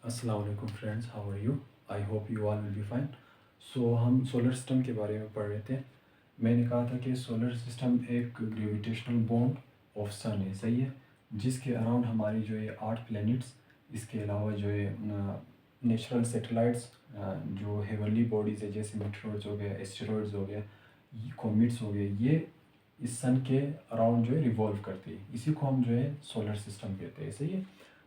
अस्सलाम वालेकुम friends, how are you? I hope you all will be fine. So हम solar system के बारे में पढ़ रहे थे। मैंने कहा था कि सोलर सिस्टम एक ग्रेविटेशनल बॉन्ड ऑफ सन है, सही है, जिसके अराउंड हमारी जो ये 8 प्लैनेट्स, इसके अलावा जो ये नेचुरल सैटेलाइट्स, जो हेवनली बॉडीज़ है, जैसे मीटरोइड्स हो गए, एस्टेरॉइड्स हो गए, कॉमेट्स हो गए, ये इस सन के अराउंड जो है रिवॉल्व करती है। इसी को हम जो है सोलर सिस्टम कहते हैं, सही है।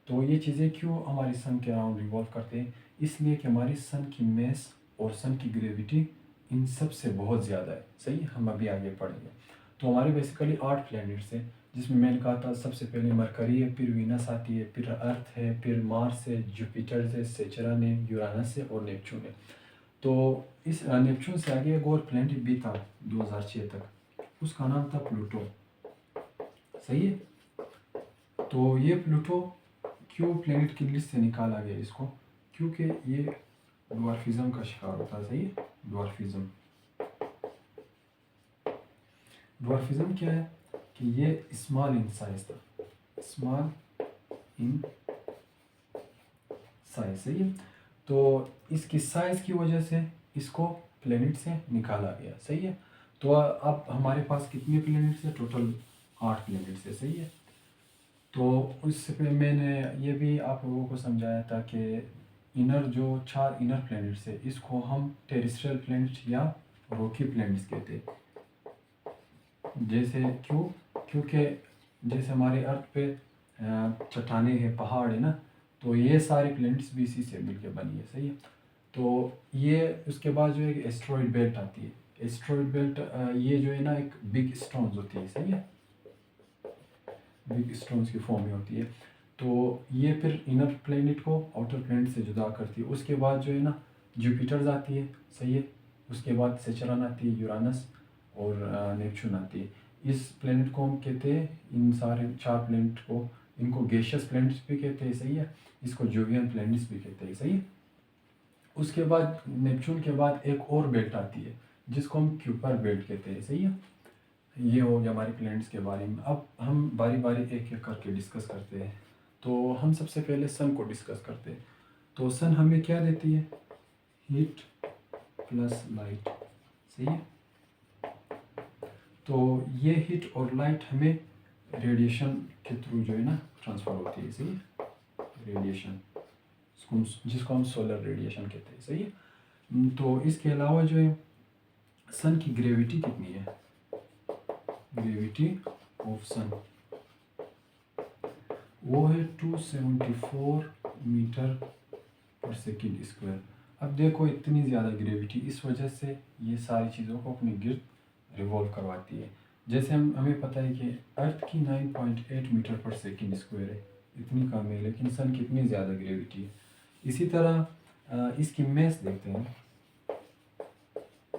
तो ये चीज़ें क्यों हमारी सन के अराउंड रिवॉल्व करते हैं? इसलिए कि हमारी सन की मैस और सन की ग्रेविटी इन सब से बहुत ज़्यादा है, सही है। हम अभी आगे पढ़ेंगे। तो हमारे बेसिकली 8 प्लैनेट्स हैं, जिसमें मैंने कहा था सबसे पहले मरकरी है, फिर वीनस आती है, फिर अर्थ है, फिर मार्स है, जुपिटर है, सेचरन है, यूरानस है और नेपच्यून है। तो इस नेपच्यून से आगे एक और प्लैनेट भी था 2006 तक, उसका नाम था प्लूटो, सही है। तो ये प्लूटो क्यों प्लेनेट की लिस्ट से निकाला गया इसको? क्योंकि ये ड्वार्फिज्म का शिकार होता है, सही है। ड्वार्फिज्म ड्वार्फिज्म क्या है कि ये स्मॉल इन साइज था, स्मॉल इन साइज, सही है। तो इसकी साइज की वजह से इसको प्लेनेट से निकाला गया, सही है। तो अब हमारे पास कितने प्लेनेट्स हैं? टोटल 8 प्लेनेट्स है, सही है। तो उससे पे मैंने ये भी आप लोगों को समझाया था कि इनर जो 4 इनर प्लैनेट्स है, इसको हम टेरेस्ट्रियल प्लैनेट या रॉकी प्लैनेट्स कहते हैं। जैसे क्यों? क्योंकि जैसे हमारे अर्थ पे चट्टाने हैं, पहाड़ है ना, तो ये सारे प्लैनेट्स भी इसी से मिलकर बनी है, सही है। तो ये उसके बाद जो है एस्ट्रॉइड बेल्ट आती है। एस्ट्रॉइड बेल्ट ये जो है ना एक बिग स्टोन्स होती है, सही है, बिग स्टोन्स की फॉर्म में होती है। तो ये फिर इनर प्लैनेट को आउटर प्लैनेट से जुदा करती है। उसके बाद जो है ना जुपिटर्स आती है, सही है। उसके बाद सेचरन आती है, यूरानस और नेपच्यून आती है। इस प्लैनेट को हम कहते हैं, इन सारे 4 प्लैनेट को, इनको गैसियस प्लैनेट्स भी कहते हैं, सही है। इसको जोवियन प्लैनेट्स भी कहते हैं, सही है। उसके बाद नेपच्यून के बाद एक और बेल्ट आती है, जिसको हम क्यूपर बेल्ट कहते हैं, सही है। ये हो गया हमारे प्लैनेट्स के बारे में। अब हम बारी बारी एक एक करके डिस्कस करते हैं। तो हम सबसे पहले सन को डिस्कस करते हैं। तो सन हमें क्या देती है? हीट प्लस लाइट, सही है। तो ये हीट और लाइट हमें रेडिएशन के थ्रू जो है ना ट्रांसफ़र होती है, सही है। रेडिएशन जिसको हम सोलर रेडिएशन कहते हैं, सही है। तो इसके अलावा जो है सन की ग्रेविटी कितनी है? ग्रेविटी ऑफ सन वो है 274 मीटर पर सेकेंड स्क्वायर। अब देखो इतनी ज़्यादा ग्रेविटी, इस वजह से ये सारी चीज़ों को अपने गिर्द रिवॉल्व करवाती है। जैसे हमें पता है कि अर्थ की 9.8 मीटर पर सेकेंड स्क्वायर है, इतनी कम है, लेकिन सन कितनी ज़्यादा ग्रेविटी है। इसी तरह इसकी मैस देखते हैं,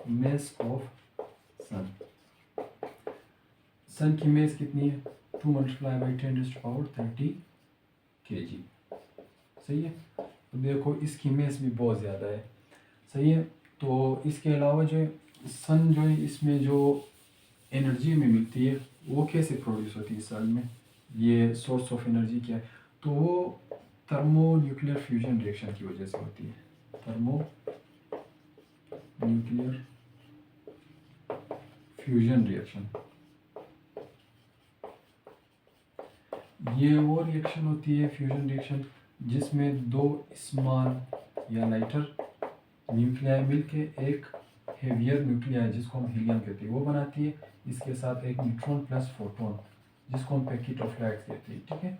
मैस ऑफ सन। सन की मैस कितनी है? 2 मल्टीप्लाई बाई 10⁻30 kg, सही है। तो देखो इसकी मैस भी बहुत ज़्यादा है, सही है। तो इसके अलावा जो है सन जो है, इसमें जो एनर्जी हमें मिलती है वो कैसे प्रोड्यूस होती है सन में? ये सोर्स ऑफ एनर्जी क्या है? तो वो थर्मो न्यूक्लियर फ्यूजन रिएक्शन की वजह से होती है। थर्मो न्यूक्लियर फ्यूजन रिएक्शन, ये वो रिएक्शन होती है, फ्यूजन रिएक्शन, जिसमें 2 स्मॉल या लाइटर न्यूक्लियाई मिलके एक हेवियर न्यूक्लियाई, जिसको हम हीलियम कहते हैं, वो बनाती है। इसके साथ एक न्यूट्रॉन प्लस फोटोन, जिसको हम पैकेट ऑफ लाइट कहते हैं, ठीक है,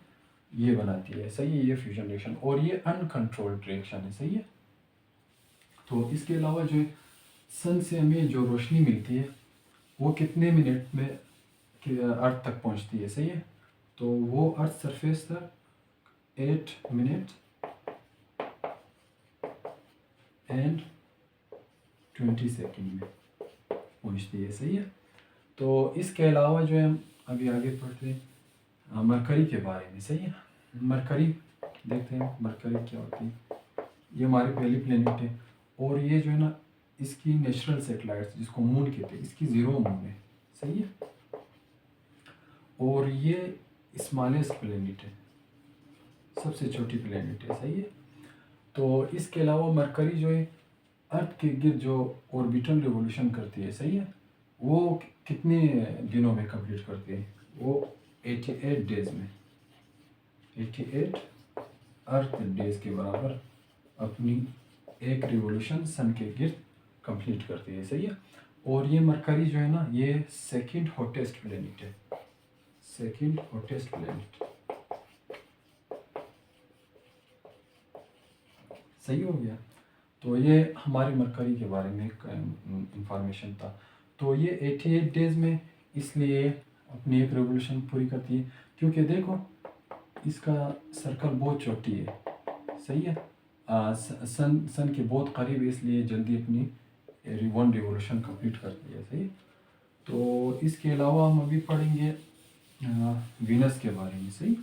ये बनाती है, सही है, ये फ्यूजन रिएक्शन। और ये अनकंट्रोल्ड रिएक्शन है, सही है। तो इसके अलावा जो है सन से हमें जो रोशनी मिलती है वो कितने मिनट में अर्थ तक पहुंचती है, सही है। तो वो अर्थ सरफेस तक 8 मिनट एंड 20 सेकेंड में पहुंचती है, सही है। तो इसके अलावा जो है हम अभी आगे पढ़ते हैं मरकरी के बारे में, सही है। मरकरी देखते हैं, मरकरी क्या होती है। ये हमारी पहली प्लेनेट है, और ये जो है ना इसकी नेचुरल सैटेलाइट्स, जिसको मून कहते हैं, इसकी 0 मून है, सही है। और ये स्मॉलेस्ट प्लेनेट है, सबसे छोटी प्लेनेट है, सही है। तो इसके अलावा मरकरी जो है अर्थ के गिर्द जो ऑर्बिटल रिवोल्यूशन करती है, सही है, वो कितने दिनों में कंप्लीट करती है? वो 88 डेज में, 88 अर्थ डेज के बराबर अपनी एक रिवोल्यूशन सन के गिर्द कंप्लीट करती है, सही है। और ये मरकरी जो है ना, ये सेकंड हॉटेस्ट प्लेनेट है, सेकंड हॉटेस्ट प्लेनेट, सही हो गया। तो ये हमारी मरकरी के बारे में इंफॉर्मेशन था। तो ये 88 डेज में इसलिए अपनी एक रेवोल्यूशन पूरी करती है क्योंकि देखो इसका सर्कल बहुत छोटी है, सही है। सन के बहुत करीब है, इसलिए जल्दी अपनी वन रिवोल्यूशन कंप्लीट करती है, सही। तो इसके अलावा हम अभी पढ़ेंगे वीनस के बारे में, सही।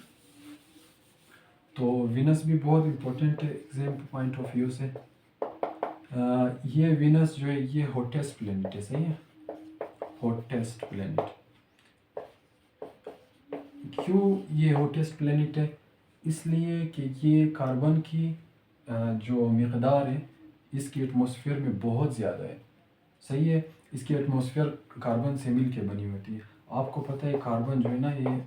तो वीनस भी बहुत इम्पोर्टेंट है एग्जाम पॉइंट ऑफ व्यू से। ये वीनस जो है ये हॉटेस्ट प्लेनेट है, सही है, हॉटेस्ट प्लेनेट। क्यों ये हॉटेस्ट प्लेनेट है? इसलिए कि ये कार्बन की जो मिकदार है इसकी एटमॉस्फेयर में बहुत ज़्यादा है, सही है। इसकी एटमॉस्फेयर कार्बन से मिल के बनी होती है। आपको पता है कार्बन जो है ना ये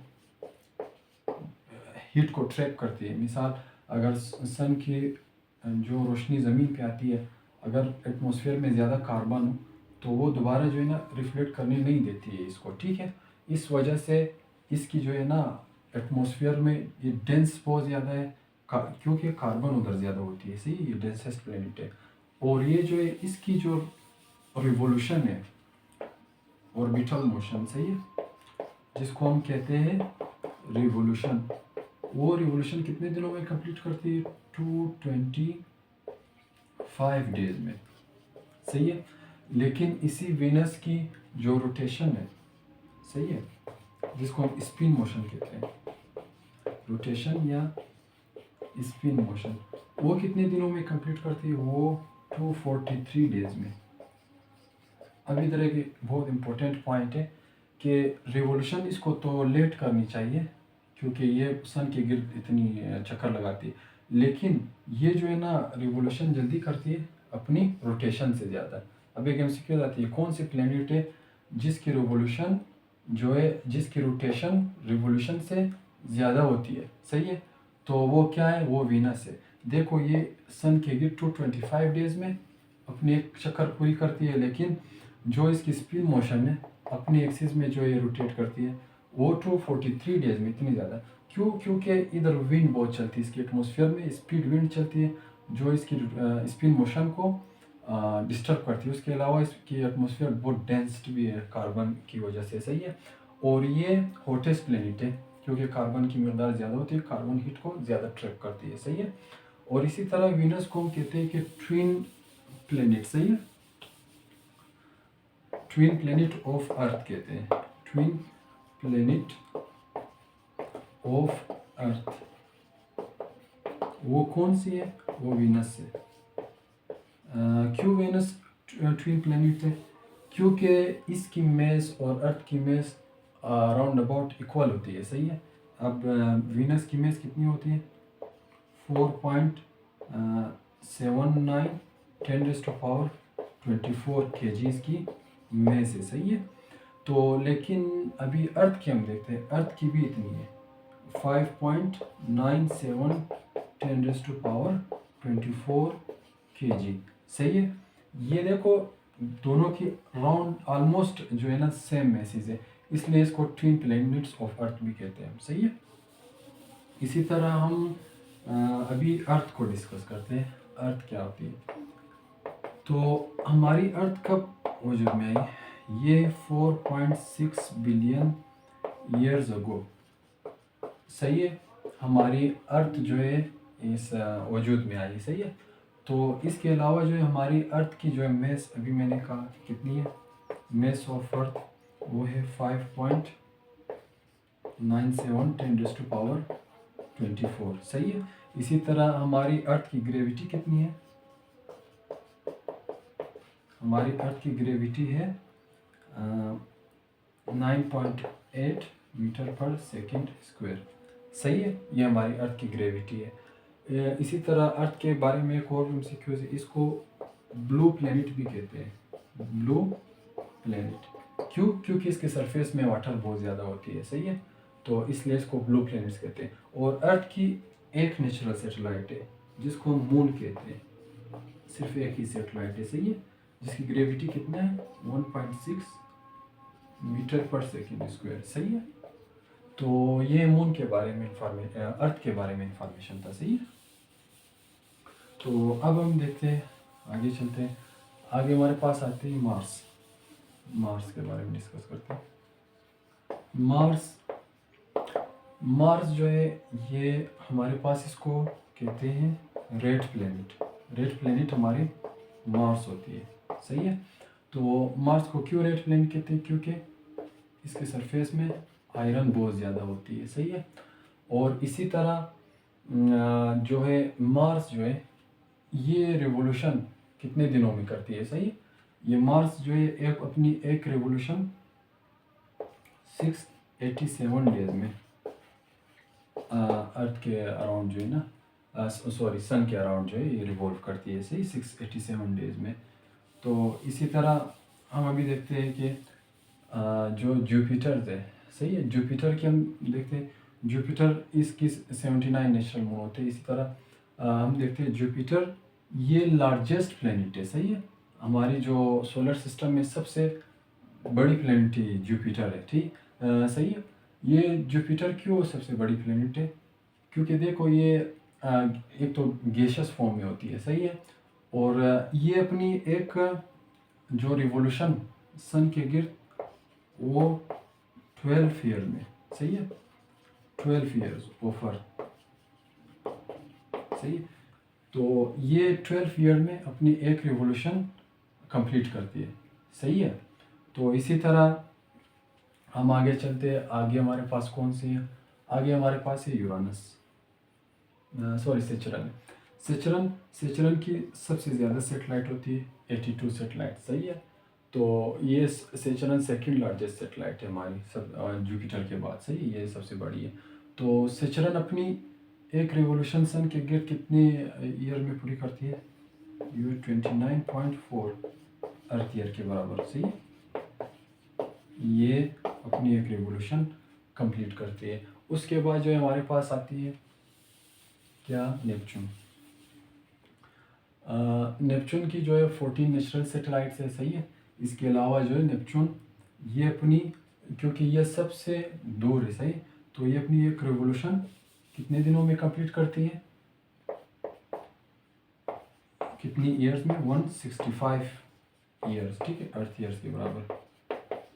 हीट को ट्रैप करती है। मिसाल अगर सन की जो रोशनी ज़मीन पे आती है, अगर एटमॉस्फेयर में ज़्यादा कार्बन हो तो वो दोबारा जो है ना रिफ्लेक्ट करने नहीं देती है इसको, ठीक है। इस वजह से इसकी जो है ना एटमॉस्फेयर में ये डेंस बहुत ज़्यादा है क्योंकि कार्बन उधर ज़्यादा होती है, सही। ये डेंसेस्ट प्लेनेट है। और ये जो है इसकी जो रिवोल्यूशन है ऑर्बिटल मोशन, सही है, जिसको हम कहते हैं रिवोल्यूशन, वो रिवोल्यूशन कितने दिनों में कंप्लीट करती है? 225 डेज में, सही है। लेकिन इसी वीनस की जो रोटेशन है, सही है, जिसको हम स्पिन मोशन कहते हैं, रोटेशन या स्पिन मोशन, वो कितने दिनों में कंप्लीट करती है? वो 243 डेज में। अब इधर एक बहुत इम्पोर्टेंट पॉइंट है कि रिवोल्यूशन इसको तो लेट करनी चाहिए क्योंकि ये सन के गिर्द इतनी चक्कर लगाती है, लेकिन ये जो है ना रिवोल्यूशन जल्दी करती है अपनी रोटेशन से ज़्यादा। अब एक एमसीक्यू आती है, कौन सी प्लेनेट है जिसकी रिवोल्यूशन जो है, जिसकी रोटेशन रिवोल्यूशन से ज़्यादा होती है, सही है। तो वो क्या है? वो वीनस है। देखो ये सन के गिर्द 225 डेज में अपनी एक चक्कर पूरी करती है, लेकिन जो इसकी स्पिन मोशन है अपनी एक्सिस में जो ये रोटेट करती है वो 243 डेज में इतनी ज़्यादा। क्यों? क्योंकि इधर विंड बहुत चलती है, इसकी एटमॉस्फेयर में स्पीड विंड चलती है जो इसकी स्पिन मोशन को डिस्टर्ब करती है। उसके अलावा इसकी एटमॉस्फेयर बहुत डेंस भी है कार्बन की वजह से, सही है। और ये हॉटेस्ट प्लेनेट है क्योंकि कार्बन की मकदार ज़्यादा होती है, कार्बन हीट को ज़्यादा ट्रैप करती है, सही है। और इसी तरह वीनस को हम कहते हैं कि ट्विन प्लेनेट, सही है, ट्विन प्लेनेट ऑफ अर्थ कहते हैं, ट्विन प्लेनेट ऑफ अर्थ। वो कौन सी है? वो वीनस है। क्यों वीनस ट्विन प्लेनेट है? क्योंकि इसकी मेस और अर्थ की मेस राउंड अबाउट इक्वल होती है, सही है। अब वीनस की मेस कितनी होती है? 4.79 10⁻24 kgs की मेस है, सही है। तो लेकिन अभी अर्थ की हम देखते हैं, अर्थ की भी इतनी है 5.97 10⁻24 kg, सही है। ये देखो दोनों की राउंड ऑलमोस्ट जो है ना सेम मैसेज है, इसलिए इसको ट्विन प्लैनेट्स ऑफ अर्थ भी कहते हैं, सही है। इसी तरह हम अभी अर्थ को डिस्कस करते हैं, अर्थ क्या होती है। तो हमारी अर्थ कब वजूद में आई? ये 4.6 बिलियन ईयर्स अगो, सही है। हमारी अर्थ जो है इस वजूद में आई, सही है। तो इसके अलावा जो है हमारी अर्थ की जो है मेस, अभी मैंने कहा कितनी है मेस ऑफ अर्थ, वो है 5.97 10⁻24, सही है। इसी तरह हमारी अर्थ की ग्रेविटी कितनी है? हमारी अर्थ की ग्रेविटी है 9.8 मीटर पर सेकंड स्क्वायर, सही है। ये हमारी अर्थ की ग्रेविटी है। इसी तरह अर्थ के बारे में एक और एमसीक्यू है, इसको ब्लू प्लेनेट भी कहते हैं, ब्लू प्लेनेट। क्यों? क्योंकि इसके सरफेस में वाटर बहुत ज़्यादा होती है, सही है, तो इसलिए इसको ब्लू प्लेनेट्स कहते हैं। और अर्थ की एक नेचुरल सेटेलाइट है जिसको हम मून कहते हैं, सिर्फ एक ही सेटेलाइट है, सही है, जिसकी ग्रेविटी कितना है 1.6 मीटर पर सेकेंड स्क्वायर, सही है। तो ये मून के बारे में अर्थ के बारे में इंफॉर्मेशन था, सही है। तो अब हम देखते हैं, आगे चलते हैं। आगे हमारे पास आते हैं मार्स। मार्स के बारे में डिस्कस करते हैं। मार्स जो है ये हमारे पास इसको कहते हैं रेड प्लेनेट। रेड प्लेनेट हमारे मार्स होती है, सही है। तो मार्स को क्यों रेड प्लेनेट कहते हैं? क्योंकि इसके सरफेस में आयरन बहुत ज़्यादा होती है, सही है। और इसी तरह जो है मार्स जो है ये रिवोल्यूशन कितने दिनों में करती है, सही है। ये मार्स जो है एक रिवोल्यूशन 687 डेज में अर्थ के अराउंड जो है ना, सॉरी सन के अराउंड जो है ये रिवॉल्व करती है, सही, 687 डेज में। तो इसी तरह हम अभी देखते हैं कि जो जुपिटर है, सही है, जुपिटर की हम देखते हैं। जुपिटर इसकी 79 नेचुरल मून होते हैं। इसी तरह हम देखते हैं जुपिटर ये लार्जेस्ट प्लेनेट है, सही है। हमारी जो सोलर सिस्टम में सबसे बड़ी प्लेनेट है जुपिटर है, ठीक, सही है। ये जुपिटर क्यों सबसे बड़ी प्लेनेट है? क्योंकि देखो ये एक तो गैसियस फॉर्म में होती है, सही है। और ये अपनी एक जो रिवोल्यूशन सन के गिर्द वो 12 ईयर में, सही है, 12 ईयर्स ओवर, सही है। तो ये 12 ईयर में अपनी एक रिवोल्यूशन कंप्लीट करती है, सही है। तो इसी तरह हम आगे चलते हैं। आगे हमारे पास कौन सी है? आगे हमारे पास है यूरानस, सॉरी सेचुरन। सेचुरन की सबसे ज़्यादा सेटेलाइट होती है 82 सेटेलाइट, सही है। तो ये सेचुरन सेकंड लार्जेस्ट सेटेलाइट है हमारी सब जुपिटर के बाद, सही, ये सबसे बड़ी है। तो सेचुरन अपनी एक रिवोल्यूशन सन के गिर्द कितने ईयर में पूरी करती है? ये 29.4 अर्थ ईयर के बराबर, सही है। ये अपनी एक रिवोल्यूशन कंप्लीट करती है। उसके बाद जो है हमारे पास आती है क्या? नेपच्यून। नेपच्यून की जो है 14 नेचुरल सेटेलाइट्स है, सही है। इसके अलावा जो है नेपच्यून ये अपनी, क्योंकि ये सबसे दूर है, सही, तो ये अपनी एक रिवोल्यूशन कितने दिनों में कंप्लीट करती है? कितनी ईयर्स में? 165 ईयर्स, ठीक है, अर्थ ईयर्स के बराबर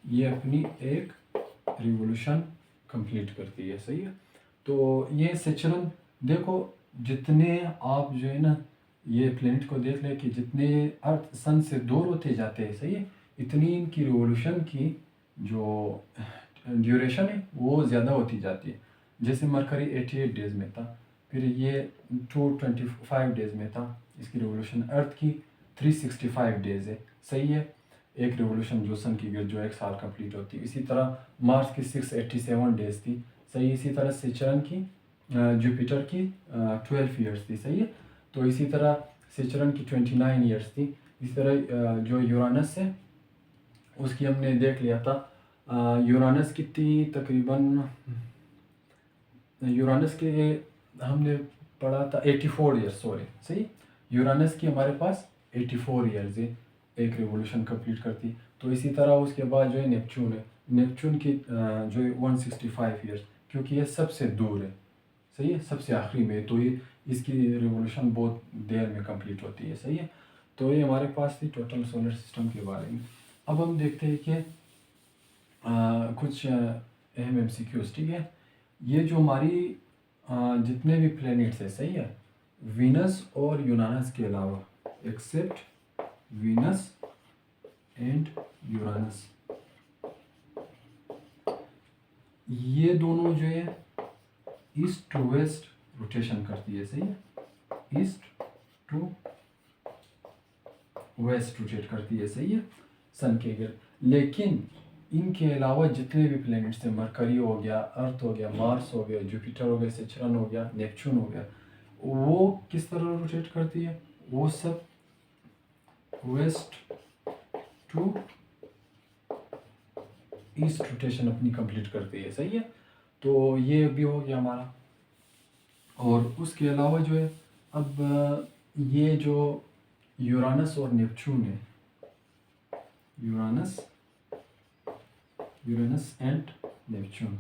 ये अपनी एक रिवोल्यूशन कंप्लीट करती है, सही है। तो ये सेचुरन देखो, जितने आप जो है ना ये प्लेनेट को देख ले कि जितने अर्थ सन से दूर होते जाते हैं, सही है, इतनी इनकी रिवोल्यूशन की जो ड्यूरेशन है वो ज़्यादा होती जाती है। जैसे मरकरी 88 डेज में था, फिर ये 225 डेज में था इसकी रिवोल्यूशन। अर्थ की 365 डेज है, सही है, एक रिवोल्यूशन जो सन की गिर्द जो एक साल कंप्लीट होती है। इसी तरह मार्स की 687 डेज थी, सही। इसी तरह सेचुरन की जुपिटर की 12 ईयर्स थी, सही है। तो इसी तरह सेचुरन की 29 ईयर्स थी। इसी तरह जो यूरानस है उसकी हमने देख लिया था। यूरानस की थी तकरीबन, यूरानस के हमने पढ़ा था 84 ईयर्स, सॉरी, सही। यूरानस की हमारे पास 84 ईयर्स है, एक रिवोल्यूशन कंप्लीट करती। तो इसी तरह उसके बाद जो है नेपच्यून है। नेपच्यून की जो है 165 ईयर्स, क्योंकि ये सबसे दूर है, सही है, सबसे आखिरी में, तो ये इसकी रिवोल्यूशन बहुत देर में कंप्लीट होती है, सही है। तो ये हमारे पास थी टोटल सोलर सिस्टम के बारे में। अब हम देखते हैं कि कुछ अहम एमसीक्यूज, ठीक है। ये जो हमारी जितने भी प्लैनेट्स है, सही है, वीनस और यूरानस के अलावा, एक्सेप्ट वीनस एंड यूरानस, ये दोनों जो है ईस्ट टू वेस्ट रोटेशन करती है, सही है, ईस्ट टू वेस्ट रोटेट करती है, सही है, सन के गिर्द। लेकिन इनके अलावा जितने भी प्लैनेट्स हैं, मरकरी हो गया, अर्थ हो गया, मार्स हो गया, जुपिटर हो गया, सेचुरन हो गया, नेपच्यून हो गया, वो किस तरह रोटेट करती है, वो सब वेस्ट टू ईस्ट रोटेशन अपनी कंप्लीट करती है। सही है, तो ये भी हो गया हमारा। और उसके अलावा जो है अब ये जो यूरानस और नेपच्यून है, यूरानस एंड नेपच्यून,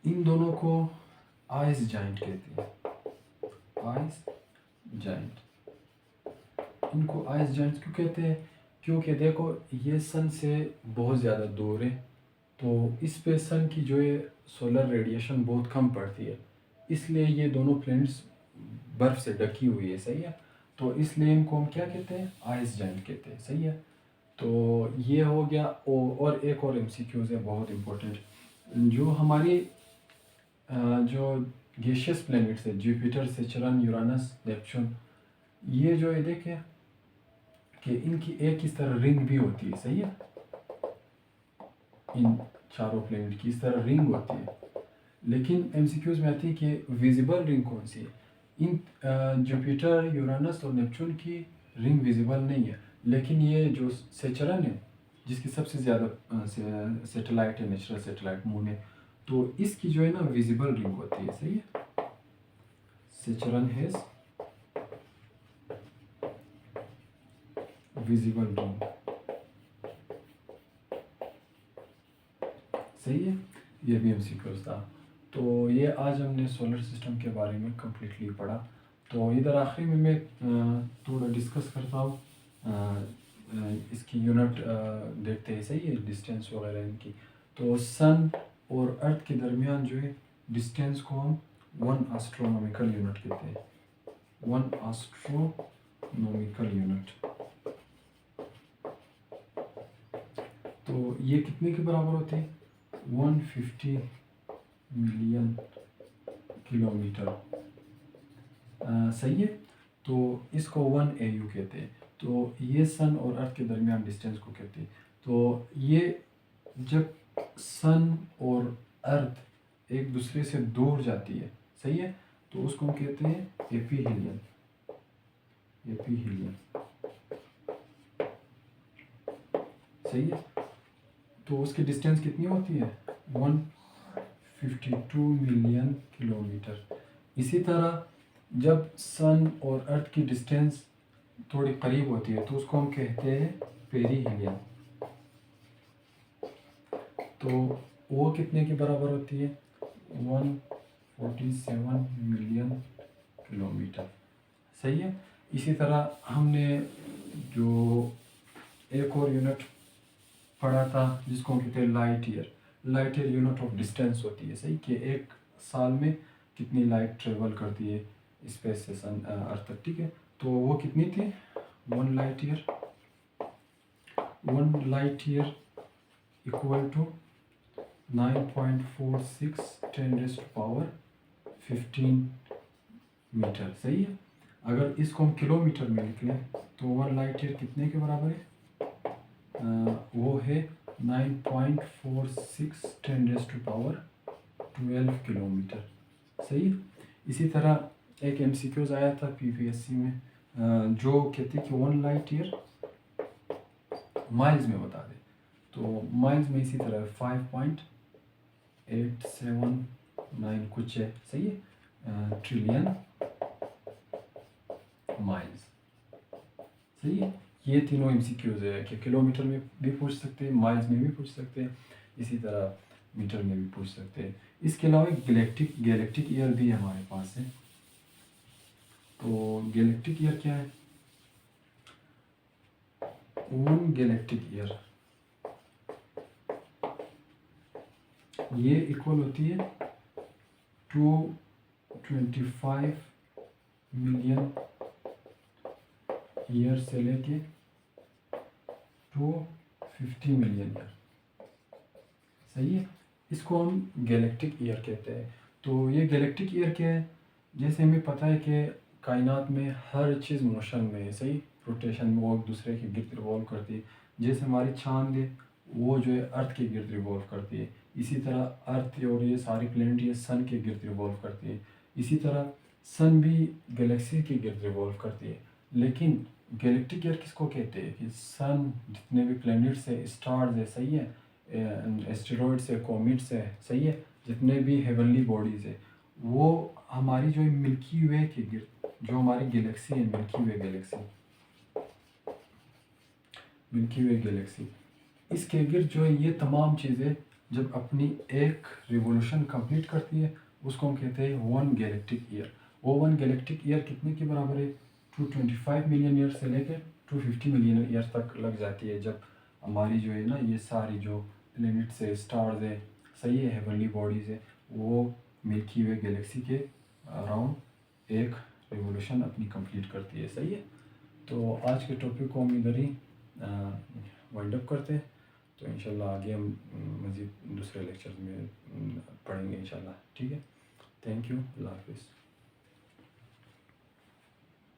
इन दोनों को आइस जाइंट कहते हैं। आइस जाइंट, इनको आइस जाइंट्स क्यों कहते हैं? क्योंकि देखो ये सन से बहुत ज़्यादा दूर है, तो इस पे सन की जो है सोलर रेडिएशन बहुत कम पड़ती है, इसलिए ये दोनों प्लैनेट्स बर्फ़ से ढकी हुई है। सही है, तो इसलिए इनको हम क्या कहते हैं? आइस जाइंट कहते हैं। सही है, तो ये हो गया। और एक और एमसीक्यूज़ है बहुत इम्पोर्टेंट, जो हमारी जो गैसियस प्लैनेट्स है, जुपिटर, सैटर्न, यूरानस, नेपच्यून, ये जो है देखें कि इनकी एक इस तरह रिंग भी होती है। सही है, इन चारों प्लैनेट की इस तरह रिंग होती है, लेकिन एमसीक्यूज़ में आती है कि विजिबल रिंग कौन सी है। इन जुपिटर, यूरानस और नेपच्यून की रिंग विजिबल नहीं है, लेकिन ये जो सैटर्न है, जिसकी सबसे ज़्यादा सैटेलाइट है, नेचुरल सैटेलाइट मून है, तो इसकी जो है ना विजिबल रिंग होती है। सही है, सैटर्न हैज़ विजिबल रिंग। सही है, ये भी एमसीक्यूज़ था। तो ये आज हमने सोलर सिस्टम के बारे में कम्प्लीटली पढ़ा। तो इधर आखिरी में मैं थोड़ा डिस्कस करता हूँ, इसकी यूनिट देखते हैं। सही है, डिस्टेंस वगैरह इनकी। तो सन और अर्थ के दरमियान जो है डिस्टेंस को हम 1 एस्ट्रोनॉमिकल यूनिट कहते हैं। 1 एस्ट्रोनॉमिकल यूनिट, तो ये कितने के बराबर होते हैं? 150 मिलियन किलोमीटर। सही है, तो इसको 1 AU कहते हैं। तो ये सन और अर्थ के दरमियान डिस्टेंस को कहते हैं। तो ये जब सन और अर्थ एक दूसरे से दूर जाती है, सही है, तो उसको हम कहते हैं एपीहीलियन। एपीहीलियन, सही है, तो उसकी डिस्टेंस कितनी होती है? 152 मिलियन किलोमीटर। इसी तरह जब सन और अर्थ की डिस्टेंस थोड़ी करीब होती है, तो उसको हम कहते हैं पेरीहीलियन। तो वो कितने के बराबर होती है? 147 मिलियन किलोमीटर। सही है, इसी तरह हमने जो एक और यूनिट पढ़ा था जिसको हम कहते हैं light year. Light year unit of distance होती है। सही, कि एक साल में कितनी लाइट ट्रेवल करती है स्पेस से सन अर्थ तक। ठीक है, तो वो कितनी थी? 1 light year. 1 light year equal to 9.46 10⁻15 metre. सही है, अगर इसको हम किलोमीटर में निकलें तो 1 लाइट ईयर कितने के बराबर है? वो है 9.46 10⁻12 किलोमीटर। सही, इसी तरह एक एमसीक्यूज आया था पीपीएससी में, जो कहते कि 1 लाइट ईयर माइल्स में बता दे। तो माइल्स में इसी तरह 5.879 कुछ है। सही है, ट्रिलियन माइल्स। सही है, ये तीनों एमसीक्यूज है कि किलोमीटर में भी पूछ सकते हैं, माइल्स में भी पूछ सकते हैं, इसी तरह मीटर में भी पूछ सकते हैं। इसके अलावा एक गैलेक्टिक ईयर भी हमारे पास है। तो गैलेक्टिक ईयर क्या है? 1 गैलेक्टिक ईयर ये इक्वल होती है 225 मिलियन ईयर से लेके 250 मिलियन ईयर। सही है, इसको हम गैलेक्टिक ईयर कहते हैं। तो ये गैलेक्टिक ईयर क्या है? जैसे हमें पता है कि कायनात में हर चीज़ मोशन में है। सही, रोटेशन में वो एक दूसरे के गिर्द रिवॉल्व करती है। जैसे हमारी चांद है, वो जो है अर्थ के गिर्द रिवॉल्व करती है। इसी तरह अर्थ और ये सारी प्लेनेट ये सन के गिर्द रिवॉल्व करती है। इसी तरह सन भी गैलेक्सी के गिर्द रिवॉल्व करती है। लेकिन गैलेक्टिक ईयर किसको कहते हैं कि सन जितने भी प्लेनेट्स है, स्टार्स है, सही है, एस्टेरॉइड्स है, कॉमेट्स है, सही है, जितने भी हेवनली बॉडीज़ है वो हमारी जो मिल्की वे के गिर्द, जो हमारी गैलेक्सी है, मिल्की वे गैलेक्सी, इसके गिर्द जो है ये तमाम चीज़ें जब अपनी एक रिवोल्यूशन कंप्लीट करती है उसको हम कहते हैं 1 गैलेक्टिक ईयर। वो 1 गैलेक्टिक ईयर कितने के बराबर है? 225 मिलियन ईयर से लेकर 250 मिलियन ईयर तक लग जाती है, जब हमारी जो है ना ये सारी जो प्लैनेट्स है, स्टार्स है, सही है, हेवनली बॉडीज़ है, वो मिल्की वे गैलेक्सी के अराउंड एक रिवोल्यूशन अपनी कंप्लीट करती है, सही है। तो आज के टॉपिक को हम इधर ही वाइंड अप करते हैं। तो इंशाल्लाह आगे हम मज़ीद दूसरे लेक्चर में पढ़ेंगे इंशाल्लाह, ठीक है। थैंक यू, अल्लाह हाफिज़।